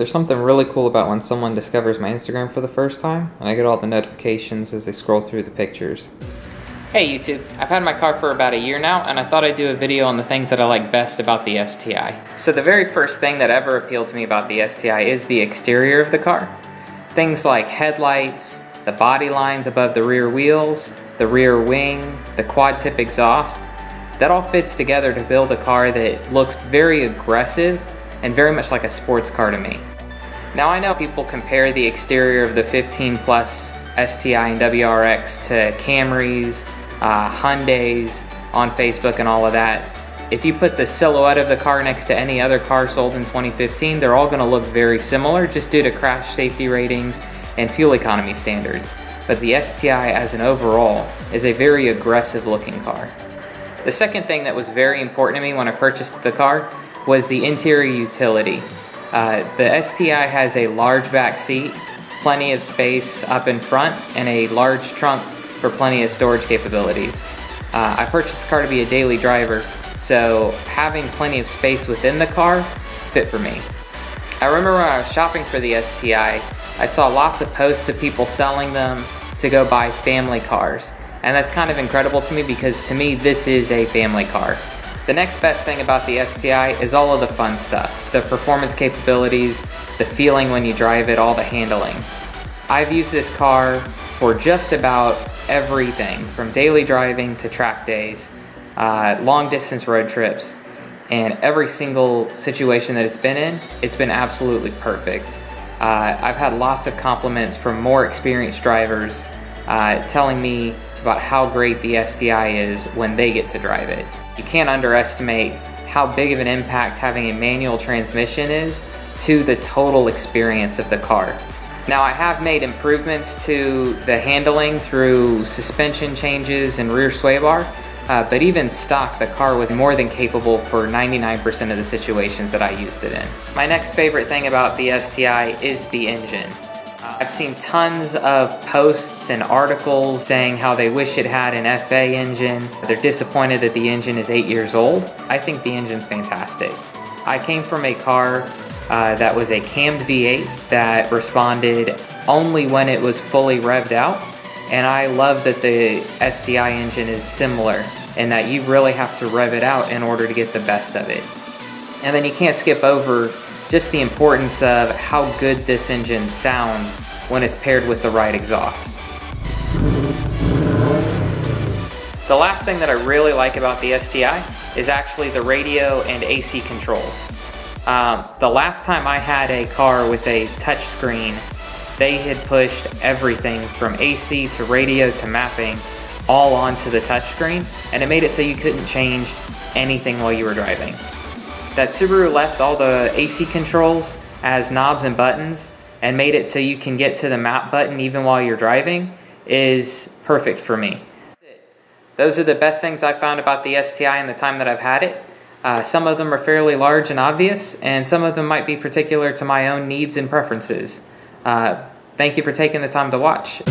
There's something really cool about when someone discovers my Instagram for the first time, and I get all the notifications as they scroll through the pictures. Hey YouTube, I've had my car for about a year now, and I thought I'd do a video on the things that I like best about the STI. So the very first thing that ever appealed to me about the STI is the exterior of the car. Things like headlights, the body lines above the rear wheels, the rear wing, the quad tip exhaust. That all fits together to build a car that looks very aggressive and very much like a sports car to me. Now I know people compare the exterior of the 15 Plus STI and WRX to Camrys, Hyundais on Facebook and all of that. If you put the silhouette of the car next to any other car sold in 2015, they're all going to look very similar just due to crash safety ratings and fuel economy standards. But the STI as an overall is a very aggressive looking car. The second thing that was very important to me when I purchased the car was the interior utility. The STI has a large back seat, plenty of space up in front, and a large trunk for plenty of storage capabilities. I purchased the car to be a daily driver, so having plenty of space within the car fit for me. I remember when I was shopping for the STI, I saw lots of posts of people selling them to go buy family cars. And that's kind of incredible to me because to me this is a family car. The next best thing about the STI is all of the fun stuff. The performance capabilities, the feeling when you drive it, all the handling. I've used this car for just about everything, from daily driving to track days, long distance road trips, and every single situation that it's been absolutely perfect. I've had lots of compliments from more experienced drivers telling me about how great the STI is when they get to drive it. You can't underestimate how big of an impact having a manual transmission is to the total experience of the car. Now I have made improvements to the handling through suspension changes and rear sway bar, but even stock the car was more than capable for 99% of the situations that I used it in. My next favorite thing about the STI is the engine. I've seen tons of posts and articles saying how they wish it had an FA engine. They're disappointed that the engine is 8 years old. I think the engine's fantastic. I came from a car that was a cammed V8 that responded only when it was fully revved out. And I love that the STI engine is similar in that you really have to rev it out in order to get the best of it. And then you can't skip over just the importance of how good this engine sounds when it's paired with the right exhaust. The last thing that I really like about the STI is actually the radio and AC controls. The last time I had a car with a touchscreen, they had pushed everything from AC to radio to mapping all onto the touchscreen, and it made it so you couldn't change anything while you were driving. That Subaru left all the AC controls as knobs and buttons and made it so you can get to the map button even while you're driving is perfect for me. Those are the best things I found about the STI in the time that I've had it. Some of them are fairly large and obvious, and some of them might be particular to my own needs and preferences. Thank you for taking the time to watch.